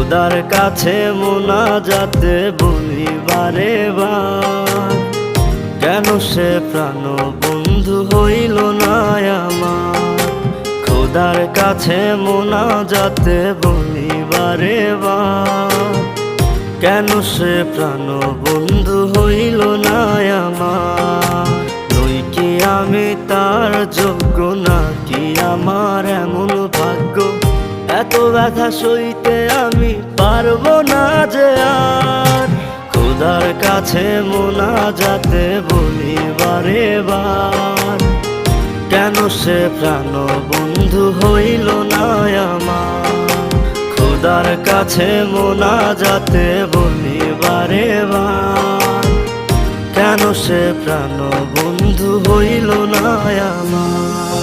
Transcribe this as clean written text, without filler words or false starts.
খোদার কাছে মোনাজাতে বলি বারে বার, কেন সে প্রাণ বন্ধু হইল না আমার। খোদার কাছে মোনাজাতে বলি বারে বার, কেন সে প্রাণ বন্ধু হইল না আমার। নই কি আমি তার যোগ্য, নাকি আমার এমন ভাগ্য, এত ব্যথা সইতে আমি পারবো না যে আর। খোদার কাছে মোনাজাতে বলি বারে বার, কেন সে প্রাণ বন্ধু হইল না আমার। খোদার কাছে মোনাজাতে বলি বারে বার, কেন সে প্রাণ বন্ধু হইল না আমার।